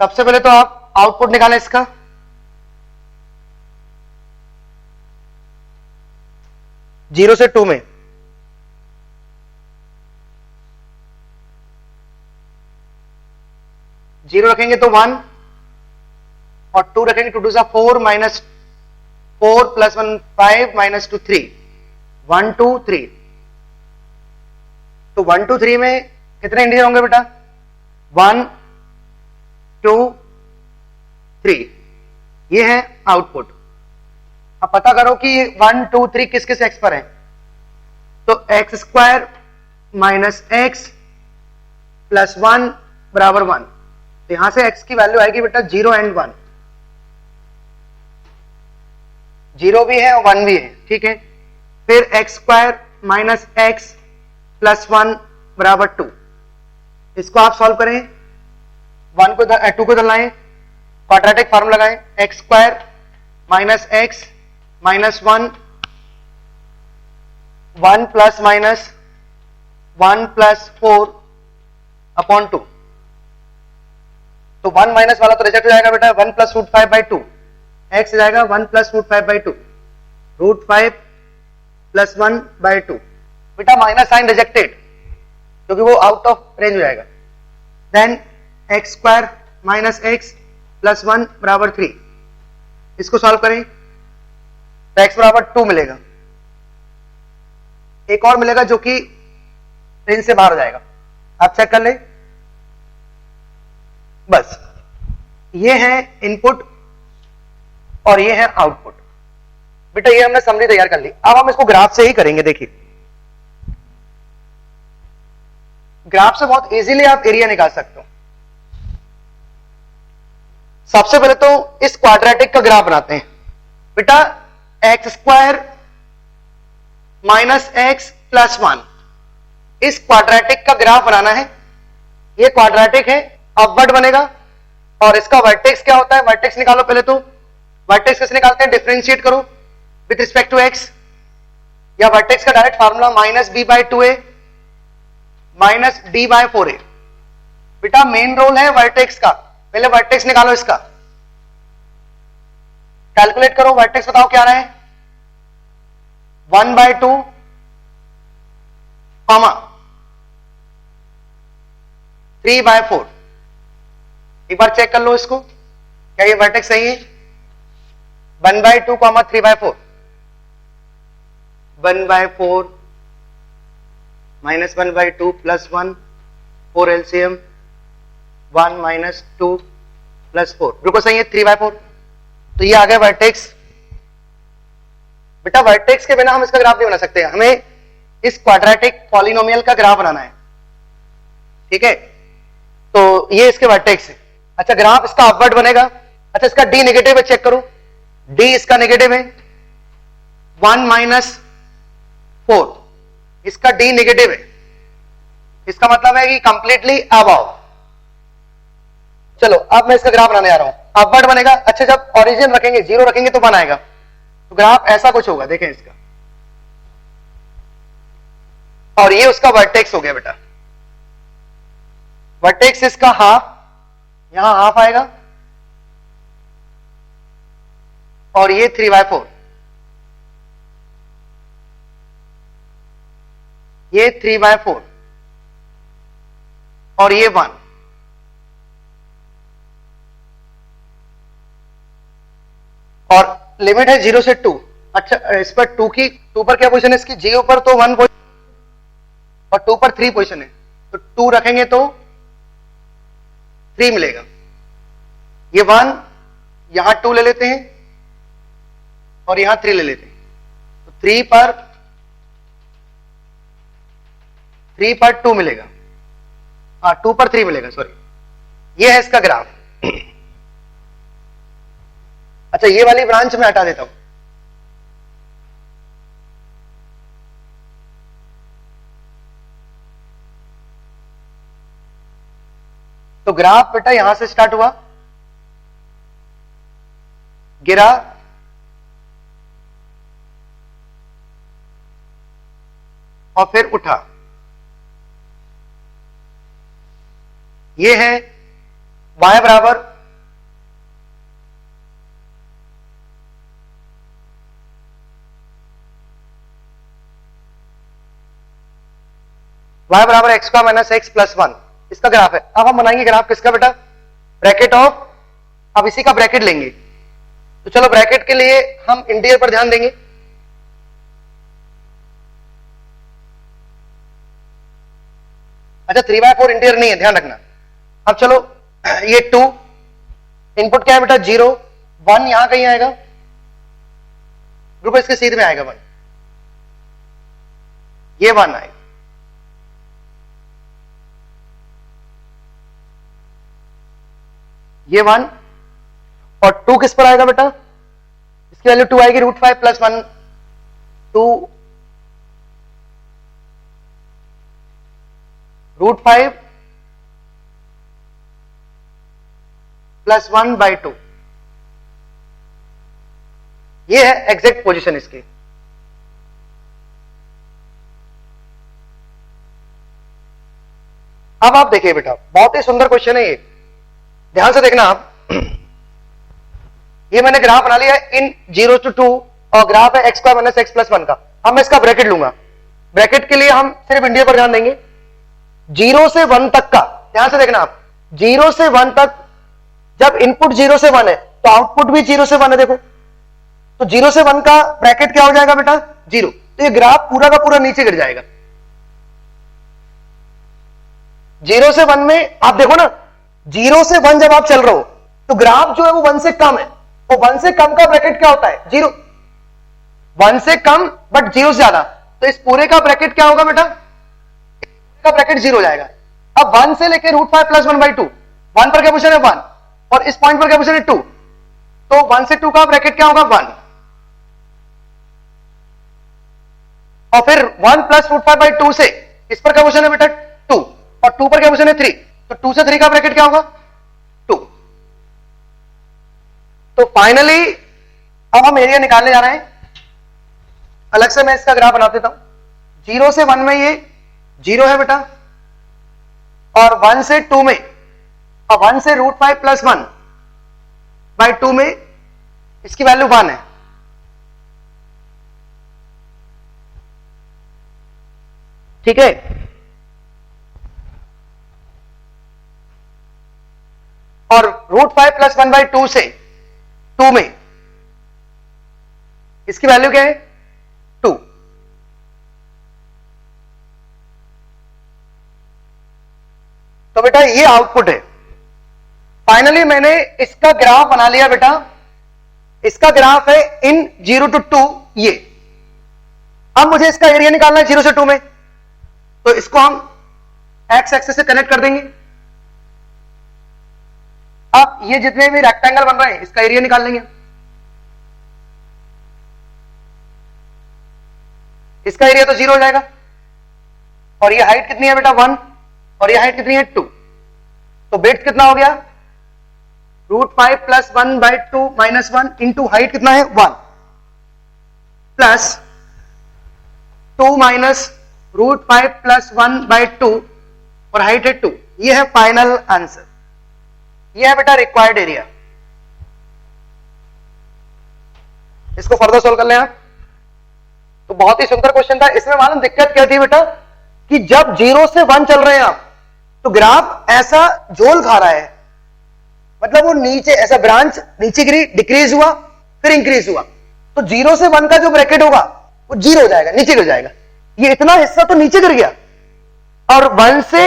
सबसे पहले तो आप आउटपुट निकालें इसका। जीरो से 2 में जीरो रखेंगे तो 1 और 2 रखेंगे, 2 2 4 माइनस 4 प्लस 1 5 माइनस 2 3 1 2 3। तो 1 2 3 में कितने इंटीजर होंगे बेटा? 1 2 3। ये है आउटपुट। अब पता करो कि 1 2 3 किस किस एक्स पर है। तो x square minus x plus 1 बराबर 1। तो यहां से x की वैल्यू आएगी बेटा 0 एंड 1। 0 भी है और 1 भी है, ठीक है। फिर x square minus x plus 1 बराबर 2। इसको आप सॉल्व करें, 1 को 2 को लाएं, क्वाड्रेटिक फॉर्म लगाएं। X square minus x minus 1 1 plus minus 1 plus 4 upon 2। तो 1 माइनस वाला तो रिजेक्ट हो जाएगा बेटा, 1 प्लस रूट 5 बाई 2। एक्स जाएगा 1 plus root 5 by 2, root 5 plus 1 by 2। बेटा माइनस साइन रिजेक्टेड क्योंकि वो आउट ऑफ रेंज हो जाएगा। Then x square minus x plus 1 बराबर 3। इसको सॉल्व करें तो एक्स बराबर 2 मिलेगा। एक और मिलेगा जो कि रेंज से बाहर हो जाएगा, आप चेक कर ले। बस ये है इनपुट और ये है आउटपुट। बेटा ये हमने समरी तैयार कर ली। अब हम इसको ग्राफ से ही करेंगे। देखिए ग्राफ से बहुत इजीली आप एरिया निकाल सकते हो। सबसे पहले तो इस क्वाड्रेटिक का ग्राफ बनाते हैं। बेटा x square minus x plus 1, इस क्वाड्रेटिक का ग्राफ बनाना है। ये क्वाड्रेटिक है, अपवर्ड बनेगा और इसका वर्टेक्स क्या होता है? वर्टेक्स निकालो पहले तो। वर्टेक्स कैसे निकालते हैं? डिफरेंशिएट करो विथ रिस्पेक्ट टू एक्स, या वर्टेक्स का direct formula minus b by 2a minus d by 4a। बेटा मेन रोल है वर्टेक्स का, पहले वर्टेक्स निकालो इसका। कैलकुलेट करो, वर्टेक्स बताओ क्या रहा है? 1 बाई 2 कॉमा 3 बाई 4। एक बार चेक कर लो इसको, क्या ये वर्टेक्स सही है? 1 by 2 comma 3 by 4, 1 by 4 minus 1 by 2 plus 1, 4 LCM 1 minus 2 plus 4। बिल्कुल सही है, 3 बाई 4। तो ये आ गया वर्टेक्स। बेटा वर्टेक्स के बिना हम इसका ग्राफ नहीं बना सकते, हमें इस क्वाड्रेटिक पॉलिनोमियल का ग्राफ बनाना है, ठीक है। तो ये इसके वर्टेक्स है। अच्छा ग्राफ इसका अपवर्ड बनेगा। अच्छा इसका डी नेगेटिव है, चेक करो, डी इसका नेगेटिव है, 1 माइनस 4, इसका डी नेगेटिव है। इसका मतलब है कि कंप्लीटली अबव। चलो अब मैं इसका ग्राफ बनाने जा रहा हूं, अपवर्ड बनेगा। अच्छा जब ओरिजिन रखेंगे, 0 रखेंगे तो 1 आएगा। तो ग्राफ ऐसा कुछ होगा, देखें इसका, और ये उसका वर्टेक्स हो गया बेटा। वर्टेक्स इसका हाफ, यहां हाफ आएगा, और ये 3 बाई 4, ये 3 बाई 4, और ये 1। और लिमिट है 0 से 2। अच्छा इस पर 2 पर क्या पोजीशन है इसकी? जी ऊपर तो 1 पोजीशन और 2 पर 3 पोजीशन है, तो 2 रखेंगे तो 3 मिलेगा। ये 1, यहां 2 ले लेते हैं और यहां 3 ले लेते हैं, तो 3 पर 2 मिलेगा, हाँ 2 पर 3 मिलेगा, सॉरी। ये है इसका ग्राफ। अच्छा ये वाली ब्रांच में हटा देता हूं। तो ग्राफ बेटा यहां से स्टार्ट हुआ, गिरा, और फिर उठा। ये है y बराबर y बराबर x square minus x plus 1 इसका ग्राफ है। अब हम बनाएंगे ग्राफ किसका बेटा, ब्रैकेट ऑफ, अब इसी का ब्रैकेट लेंगे। तो चलो ब्रैकेट के लिए हम इंटीरियर पर ध्यान देंगे। अच्छा 3/4 इंटीरियर नहीं है, ध्यान रखना। अब चलो ये 2 इनपुट क्या है बेटा 0, 1 यहां कहीं आएगा, ग्रुप इसके सीध में आएगा 1, ये 1 आएगा, ये 1 और 2 किस पर आएगा बेटा, इसकी वैल्यू 2 आएगी, √5 प्लस 1 2 √5 प्लस 1/2, ये है एग्जैक्ट पोजीशन इसकी। अब आप देखिए बेटा, बहुत ही सुंदर क्वेश्चन है ये, ध्यान से देखना आप। ये मैंने ग्राफ बना लिया इन 0 to 2 और ग्राफ है x square minus x plus 1 का। अब मैं इसका ब्रैकेट लूंगा, ब्रैकेट के लिए हम सिर्फ इंडिया पर ध्यान देंगे। 0 से 1 तक का, ध्यान से देखना आप, 0 से 1 तक, जब इनपुट 0 से 1 है तो आउटपुट भी 0 से 1 है। देखो तो 0 से 1 का ब्रैकेट क्या हो जाएगा बेटा 0, तो ये ग्राफ पूरा का पूरा नीचे गिर जाएगा। 0 से 1 में आप देखो ना, 0 से 1 जब आप चल रहे हो तो ग्राफ जो है वो 1 से कम है, तो 1 से कम का ब्रैकेट क्या होता है 0, 1 से कम बट 0 से ज्यादा, तो इस पूरे का ब्रैकेट क्या होगा बेटा, का ब्रैकेट 0 हो जाएगा। अब 1 से लेकर √5 प्लस 1/2, 1 पर क्या पोजीशन है 1 और इस पॉइंट पर क्या पोजीशन है 2, तो 1 से 2 का ब्रैकेट क्या होगा 1, और फिर 1 प्लस √5/2 से इस पर क्या पोजीशन है बेटा 2 और 2 पर क्या पोजीशन है 3, तो 2 से 3 का ब्रैकेट क्या होगा 2। तो फाइनली अब हम एरिया निकालने जा रहे हैं। अलग से मैं इसका ग्राफ बना देता हूं। 0 से 1 में ये 0 है बेटा, और 1 से 2 में, और 1 से √5 प्लस 1/2 में इसकी वैल्यू 1 है। ठीक है, और √5 प्लस 1/2 से 2 में इसकी वैल्यू क्या है 2। तो बेटा ये आउटपुट है। फाइनली मैंने इसका ग्राफ बना लिया बेटा, इसका ग्राफ है इन 0 to 2 ये। अब मुझे इसका एरिया निकालना है 0 से 2 में, तो इसको हम एक्स एक्सिस से कनेक्ट कर देंगे। अब ये जितने भी रेक्टेंगल बन रहे हैं इसका एरिया निकाल लेंगे। इसका एरिया तो 0 हो जाएगा, और ये हाइट कितनी है बेटा 1 और ये हाइट कितनी है 2, तो बेट कितना हो गया √5 प्लस 1/2 माइनस 1 इंटू हाइट कितना है 1 प्लस 2 माइनस √5 प्लस 1/2 और हाइट है 2। ये है फाइनल आंसर, ये है बेटा रिक्वायर्ड एरिया। इसको फर्दर सोल्व कर लें आप। तो बहुत ही सुंदर क्वेश्चन था। इसमें मालूम दिक्कत क्या थी बेटा, कि जब 0 से 1 चल रहे हैं आप तो ग्राफ ऐसा झोल खा रहा है, मतलब वो नीचे ऐसा ब्रांच नीचे गिरी, डिक्रीज हुआ फिर इंक्रीज हुआ, तो 0 से 1 का जो ब्रैकेट होगा वो 0 हो जाएगा, नीचे गिर जाएगा। ये इतना हिस्सा तो नीचे गिर गया, और 1 से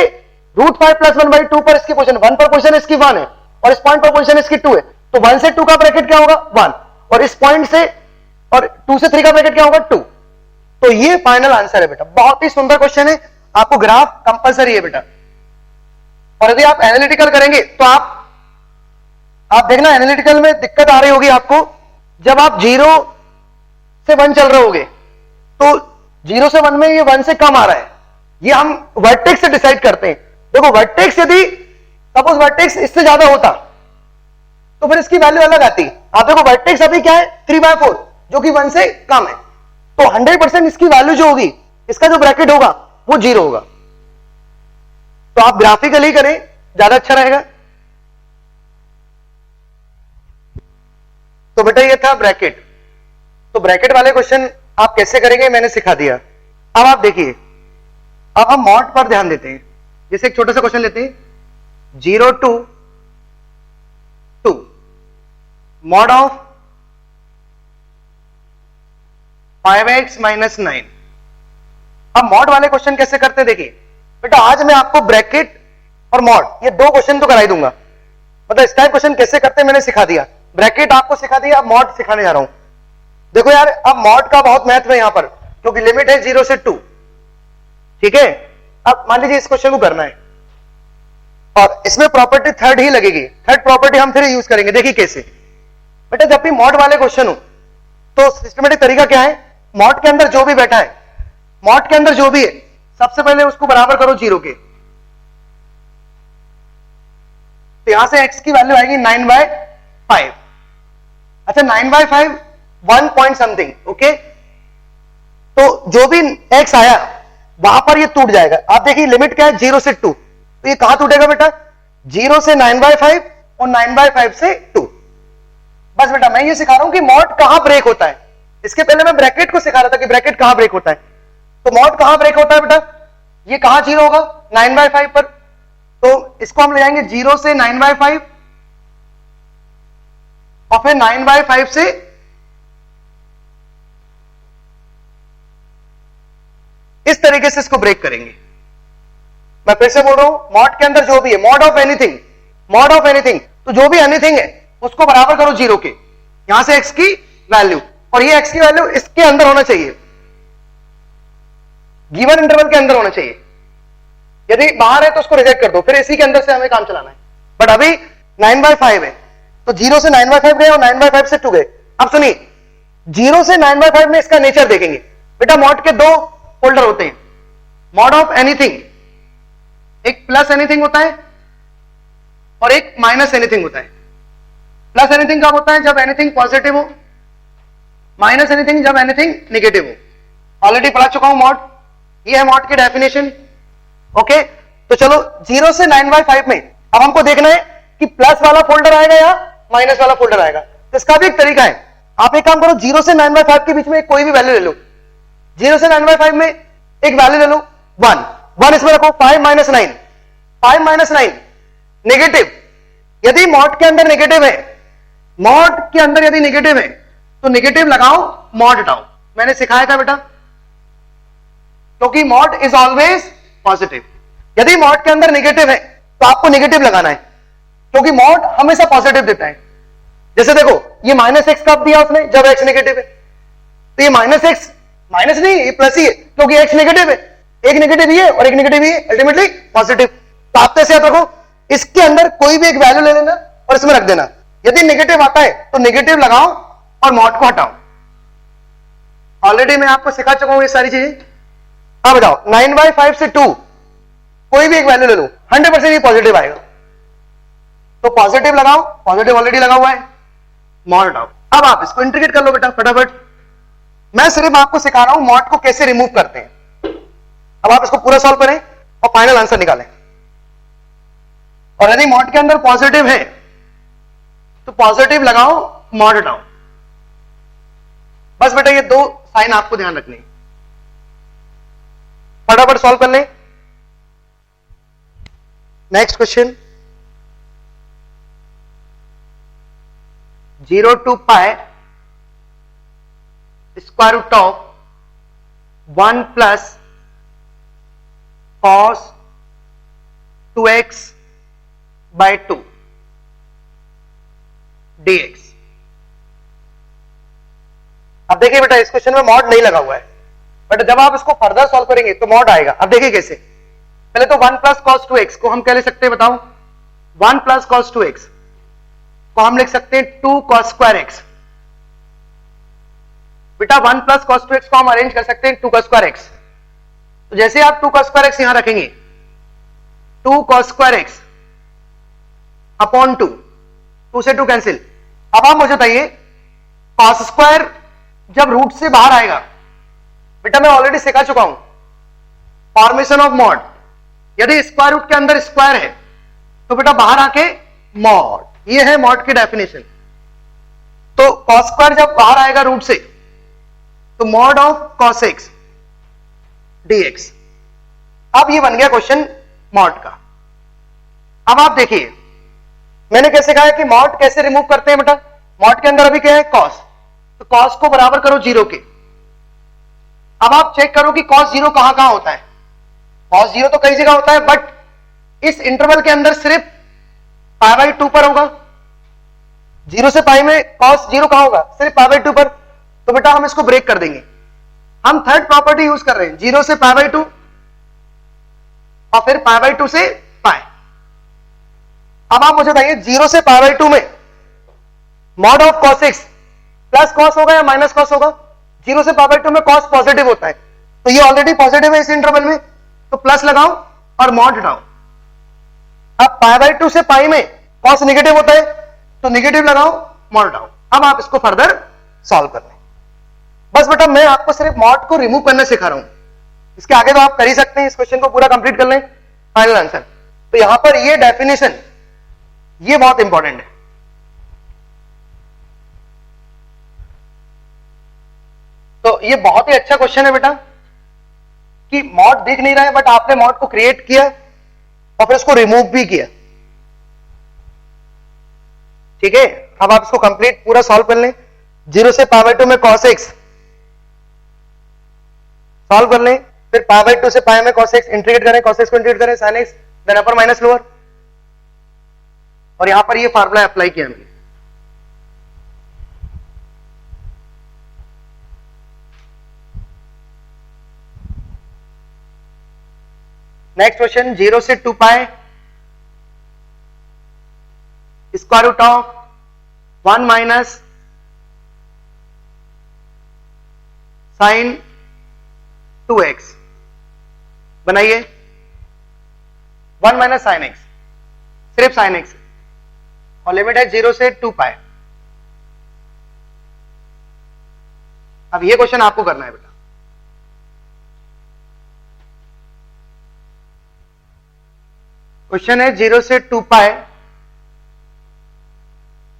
√5 प्लस 1/2 पर इसकी पोजीशन 1 पर पोजीशन इसकी 1 है और इस पॉइंट पर पोजीशन इसकी 2 है, तो 1 से 2 का ब्रैकेट क्या होगा 1 और इस पॉइंट से और 2 से 3 का ब्रैकेट क्या होगा 2। तो ये फाइनल आंसर है बेटा। बहुत ही सुंदर क्वेश्चन है, आपको ग्राफ कंपलसरी है बेटा। और यदि आप एनालिटिकल करेंगे तो आप देखना एनालिटिकल में दिक्कत आ रही होगी आपको। जब आप 0 से 1 चल रहे होगे तो 0 से 1 में ये 1 से कम आ रहा है, ये हम वर्टेक्स से डिसाइड करते हैं। देखो वर्टेक्स यदि सपोज वर्टेक्स इससे ज्यादा होता तो फिर इसकी वैल्यू अलग आती। आप देखो वर्टेक्स अभी क्या है 3/4 जो कि 1 से कम है, तो 100% इसकी वैल्यू जो होगी, इसका जो ब्रैकेट होगा वो 0 होगा। तो आप ग्राफिकली करें ज्यादा अच्छा रहेगा। तो बेटा ये था ब्रैकेट। तो ब्रैकेट वाले क्वेश्चन आप कैसे करेंगे मैंने सिखा दिया। अब आप देखिए, अब हम मॉड पर ध्यान देते हैं। जैसे एक छोटा सा क्वेश्चन लेते हैं, 0 to 2 मॉड ऑफ 5x - 9। अब मॉड वाले क्वेश्चन कैसे करते हैं देखिए बेटा, आज मैं आपको ब्रैकेट और मॉड ये दो क्वेश्चन तो कराई दूंगा, मतलब इस टाइप क्वेश्चन कैसे करते हैं मैंने सिखा दिया, ब्रैकेट आपको सिखा दिया, अब मॉड सिखाने जा रहा हूं। देखो यार, अब मॉड का बहुत महत्व है यहां पर, क्योंकि लिमिट है 0 से 2, ठीक है। अब मान लीजिए इस क्वेश्चन को करना है और इसमें प्रॉपर्टी थर्ड ही लगेगी, थर्ड प्रॉपर्टी हम फिर यूज करेंगे। देखिए कैसे बेटा, जब भी मॉड वाले क्वेश्चन हो तो सिस्टमेटिक तरीका क्या है, मॉड के अंदर जो भी बैठा है, मॉड के अंदर जो भी है सबसे पहले उसको बराबर करो 0 के। तो यहां से x की वैल्यू आएगी 9/5। अच्छा 9/5 1 पॉइंट समथिंग, ओके। तो जो भी x आया वहां पर ये टूट जाएगा। आप देखिए लिमिट क्या है 0 से 2, तो ये कहां टूटेगा बेटा, 0 से 9/5 और 9/5 से 2। बस बेटा मैं ये सिखा रहा हूं कि मॉड कहां ब्रेक होता है। इसके पहले मैं ब्रैकेट को सिखा रहा था कि ब्रैकेट कहां ब्रेक होता है। तो मॉड कहां ब्रेक होता है बेटा, ये कहां 0 होगा 9/5 पर, तो इसको हम ले जाएंगे 0 से 9/5 और फिर 9/5 से इस तरीके से इसको ब्रेक करेंगे। मैं फिर से बोल रहा हूं, मॉड के अंदर जो भी है, mod of anything, mod of anything, तो जो भी एनीथिंग है उसको बराबर करो 0 के। यहां से x की वैल्यू, और ये x की वैल्यू इसके अंदर होना चाहिए, गिवन इंटरवल के अंदर होना चाहिए। यदि बाहर है तो उसको रिजेक्ट कर दो, फिर इसी के अंदर से हमें काम चलाना है। बट अभी 9/5 है तो 0 से 9/5 गए और 9/5 से 2 गए। अब सुनिए 0 से 9/5 में इसका नेचर देखेंगे। बेटा मॉड के दो फोल्डर होते हैं, मॉड ऑफ एनीथिंग, एक प्लस एनीथिंग होता है और एक माइनस एनीथिंग होता है। प्लस एनीथिंग कब होता है, जब एनीथिंग पॉजिटिव हो, माइनस एनीथिंग जब एनीथिंग नेगेटिव हो। ऑलरेडी पढ़ा चुका हूं मॉड, ये है मॉड की डेफिनेशन, ओके। तो चलो 0 से 9/5 में अब हमको देखना है कि प्लस वाला फोल्डर आएगा या माइनस वाला फोल्डर आएगा। तो इसका भी एक तरीका है, आप एक काम करो 0 से 9/5 के बीच में कोई भी वैल्यू ले लो। 0 से 9/5 में एक वैल्यू ले लो 1 इसमें रखो, 5 - 9, 5 - 9 नेगेटिव। यदि मॉड के अंदर नेगेटिव है, मॉड के अंदर यदि नेगेटिव है तो नेगेटिव लगाओ, मॉड हटाओ। मैंने सिखाया था बेटा, क्योंकि मॉड इज ऑलवेज पॉजिटिव। यदि मॉड के अंदर नेगेटिव है तो आपको नेगेटिव लगाना है, क्योंकि मॉड हमेशा पॉजिटिव देता है। जैसे देखो ये -x कब दिया उसने, जब x नेगेटिव है। तो ये -x माइनस नहीं, ये प्लस ही है, क्योंकि x नेगेटिव है, एक नेगेटिव ही है और एक नेगेटिव ही है, अल्टीमेटली पॉजिटिव। तो आप कैसे याद रखो, इसके अंदर कोई भी एक वैल्यू ले लेना और इसमें रख देना। यदि नेगेटिव आता है तो नेगेटिव लगाओ और मॉड को हटाओ। ऑलरेडी मैं आपको सिखा चुका हूं ये सारी चीजें। अब बताओ 9/5 से 2 कोई भी एक वैल्यू ले लो, 100% ये पॉजिटिव आएगा। तो पॉजिटिव लगाओ, पॉजिटिव ऑलरेडी लगा हुआ है, मॉड हटाओ। अब आप इसको इंटीग्रेट कर लो बेटा फटाफट। मैं सिर्फ आपको सिखा रहा हूं मॉड को कैसे रिमूव करते हैं। अब आप इसको पूरा सॉल्व करें और फाइनल आंसर निकालें। और यदि मॉड के अंदर पॉजिटिव है तो पॉजिटिव लगाओ, मॉड हटाओ। बस बेटा ये दो साइन आपको ध्यान रखने, फटाफट सॉल्व कर लें। Next question, 0 to pi square root of 1 plus cos 2x by 2 dx। अब देखिए बेटा इस क्वेश्चन में मॉड नहीं लगा हुआ है, बट जब आप इसको फर्दर सॉल्व करेंगे तो मॉड आएगा। अब देखिए कैसे, पहले तो 1 plus cos 2x को हम क्या ले सकते हैं बताओ, 1 plus cos 2x को हम लिख सकते हैं 2 cos square x। बेटा 1 plus cos 2x को हम अरेंज कर सकते हैं 2 cos square x। तो जैसे आप 2 cos square x यहां रखेंगे, 2 cos square x अपॉन 2, 2 से 2 कैंसिल। अब आप मुझे बताइए cos स्क्वायर जब रूट से बाहर आएगा, बेटा मैं ऑलरेडी सिखा चुका हूं फॉर्मेशन ऑफ मॉड। यदि स्क्वायर रूट के अंदर स्क्वायर है तो बेटा बाहर आके मॉड, ये है मॉड की डेफिनेशन। तो cos स्क्वायर जब बाहर आएगा रूट से तो mod of cos x dx। अब ये बन गया क्वेश्चन मॉड का। अब आप देखिए मैंने कैसे कहा है कि मॉड कैसे रिमूव करते हैं बेटा। मॉड के अंदर अभी क्या है कॉस, तो कॉस को बराबर करो 0 के। अब आप चेक करो कि कॉस 0 कहां कहां होता है। कॉस 0 तो कई जगह होता है, बट इस इंटरवल के अंदर सिर्फ π/2 पर होगा। 0 से पाई में कॉस 0 कहां होगा, सिर्फ π/2 पर। तो बेटा हम इसको ब्रेक कर देंगे। हम थर्ड प्रॉपर्टी यूज कर रहे हैं, 0 से π/2 और फिर π/2 से पाई। अब आप मुझे बताइए 0 से π/2 में mod of cos x plus cos होगा या माइनस कॉस होगा। 0 से π/2 में कॉस पॉजिटिव होता है, तो ये ऑलरेडी पॉजिटिव है इस इंटरवल में, तो प्लस लगाओ और मॉड हटाओ। अब π/2 से पाई में कॉस नेगेटिव होता है, तो नेगेटिव लगाओ मॉड हटाओ। अब आप इसको फर्दर सॉल्व कर लें। बस बेटा मैं आपको सिर्फ मॉड को रिमूव करना सिखा रहा हूं, इसके आगे तो आप कर ही सकते हैं। इस क्वेश्चन को पूरा कंप्लीट कर लें, फाइनल आंसर। तो यहां पर ये डेफिनेशन ये बहुत इंपॉर्टेंट है। तो ये बहुत ही अच्छा क्वेश्चन है बेटा कि मॉड दिख नहीं रहा है, बट आपने मॉड को क्रिएट किया और फिर उसको रिमूव भी किया। ठीक है, अब आप इसको कंप्लीट पूरा सॉल्व कर लें। 0 से π/2 में cos x सॉल्व कर लें, फिर π/2 से पाई में cos x इंटीग्रेट करें, cos x को इंटीग्रेट करें sin x, then upper minus lower, और यहां पर ये फार्मूला अप्लाई किया हमने। नेक्स्ट क्वेश्चन 0 से 2 pi square root of 1 minus sine 2x बनाइए। 1 माइनस साइन x, सिर्फ साइन x, और लिमिट है 0 से 2 पाई। अब ये क्वेश्चन आपको करना है बेटा। क्वेश्चन है 0 से 2 pi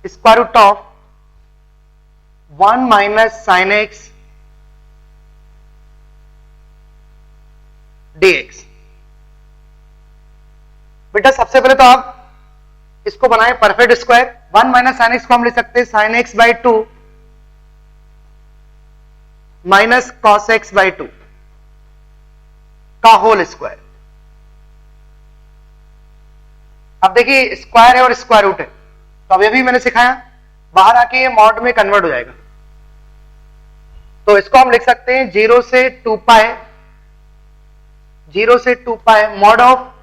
square root of 1 minus sine x dx। बेटा सबसे पहले तो आप इसको बनाए perfect square. 1 minus sine x को हम लिख सकते हैं sign x/2 minus cos x/2 का होल स्क्वायर। अब देखिए स्क्वायर है और स्क्वायर रूट है, तो अब ये भी मैंने सिखाया, बाहर आके ये मॉड में कन्वर्ट हो जाएगा। तो इसको हम लिख सकते हैं 0 से 2 पाई, 0 से 2 pi mod of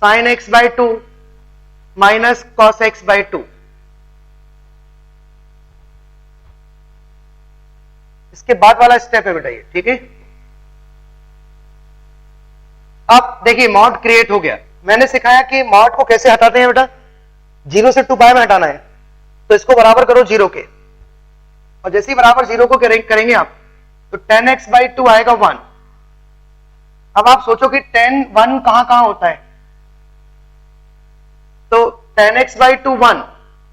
sine x/2 minus cos x/2। इसके बाद वाला स्टेप है बेटा ये, ठीक है। अब देखिए मॉड क्रिएट हो गया। मैंने सिखाया कि मॉड को कैसे हटाते हैं बेटा। 0 से 2 पाई में हटाना है, तो इसको बराबर करो 0 के, और जैसे ही बराबर 0 को करेंगे आप, तो 10x/2 आएगा 1। अब आप सोचो कि 10 1 कहां कहां होता है, तो 10x/2 1,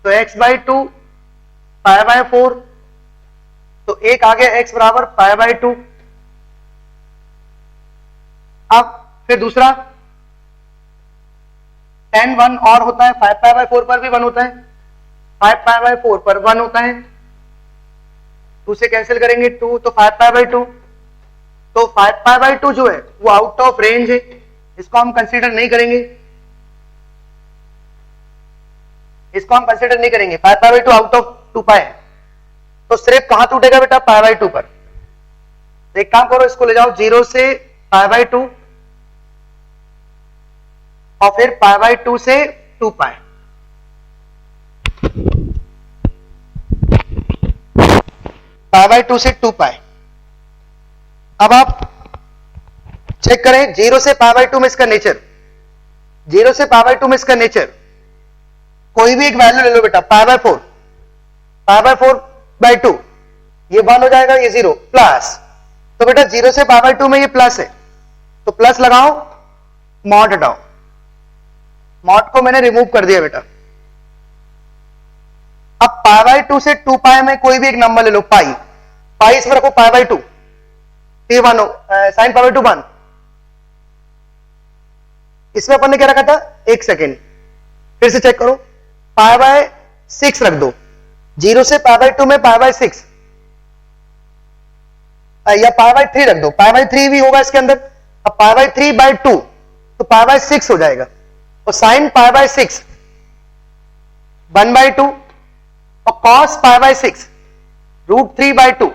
तो x/2 π/4, तो एक आ गया x बराबर π/2। अब फिर दूसरा 10 1 और होता है, 5π/4 पर भी 1 होता है, 5π/4 पर 1 होता है, 2 से कैंसिल करेंगे 2, तो 5π/2। तो 5π/2 जो है वो आउट ऑफ रेंज है, इसको हम कंसीडर नहीं करेंगे, इसको हम कंसीडर नहीं करेंगे। 5π/2 आउट ऑफ 2 पाई है, तो सिर्फ कहां टूटेगा बेटा, π/2 पर। तो एक काम करो, इसको ले जाओ 0 से π/2 और फिर π/2 से 2 पाई। π/2 से 2 पाई। अब आप चेक करें 0 से π/2 में इसका नेचर, 0 से π/2 में इसका नेचर कोई भी एक वैल्यू ले लो बेटा, π/4, π/4/2, ये 1 हो जाएगा, ये 0 प्लस। तो बेटा 0 से π/2 में ये प्लस है, तो प्लस लगाओ, मॉड हटाओ। मॉड को मैंने रिमूव कर दिया बेटा। अब π/2 से 2 पाई में कोई भी एक नंबर ले लो, पाई, पाई इसमें रखो π/2, T1 साइन पाई बाय 2 1। इसमें अपन ने क्या रखा था 1 सेकेंड। फिर से चेक करो, पाई बाय 6 रख दो, 0 से पाई बाय 2 में पाई बाय 6 या पाई बाय 3 रख दो, पाई बाय 3 भी होगा इसके अंदर। अब पाई बाय 3 बाय 2 तो पाई बाय 6 हो जाएगा, और साइन पाई बाय 6 1 बाय 2 और कॉस पाई बाय 6 √3 बाय 2।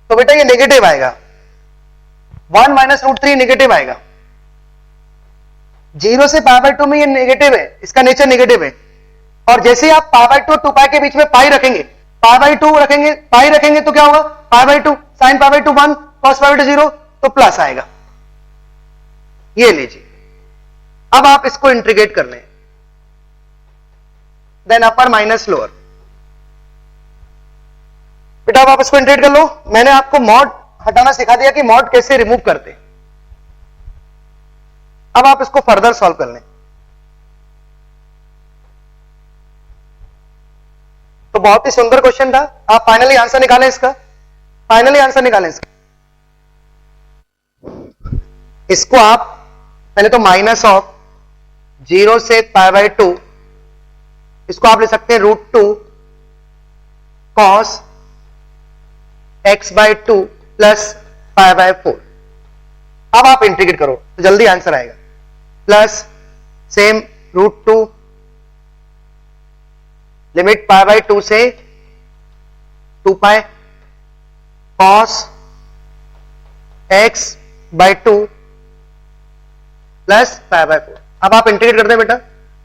तो बेटा ये नेगेटिव आएगा, 1 माइनस √3 नेगेटिव आएगा। 0 से पाई बाय 2 में ये नेगेटिव है, इसका नेचर नेगेटिव है। और जैसे आप पाई बाय 2 और 2 पाई के बीच में पाई रखेंगे, पाई बाय 2 रखेंगे, पाई रखेंगे तो क्या होगा, पाई by 2 sine pi by 2 1 cos pi by 2 0, तो प्लस आएगा। ये लीजिए, अब आप इसको इंटीग्रेट कर लें, देन अपर माइनस लोअर। बेटा अब आप इसको इंटीग्रेट कर लो। मैंने आपको मॉड हटाना सिखा दिया कि मॉड कैसे रिमूव करते। अब आप इसको फर्दर सॉल्व कर लें। तो बहुत ही सुंदर क्वेश्चन था। आप फाइनली आंसर निकालें इसका, फाइनली आंसर निकालें इसका। इसको आप पहले तो माइनस ऑफ 0 से पाई बाय 2, इसको आप ले सकते हैं √2 cos x by 2 plus pi by 4। अब आप इंटीग्रेट करो तो जल्दी आंसर आएगा। Plus same √2 limit pi by 2 से 2 pi cos x by 2 plus pi by 4। अब आप इंटीग्रेट करते हैं बेटा,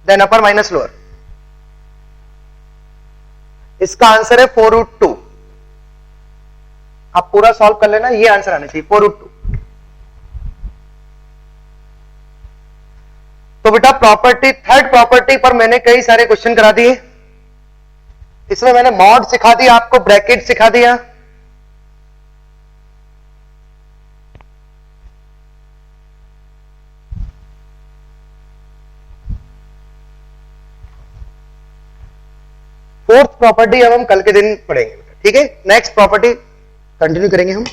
देन अपर माइनस लोअर। इसका आंसर है 4√2। आप पूरा सॉल्व कर लेना, ये आंसर आना चाहिए 4√2। तो बेटा प्रॉपर्टी, थर्ड प्रॉपर्टी पर मैंने कई सारे क्वेश्चन करा दिए। इसमें मैंने मॉड सिखा दिया, आपको ब्रैकेट सिखा दिया। फोर्थ प्रॉपर्टी अब हम कल के दिन पढ़ेंगे, ठीक है। नेक्स्ट प्रॉपर्टी कंटिन्यू करेंगे हम।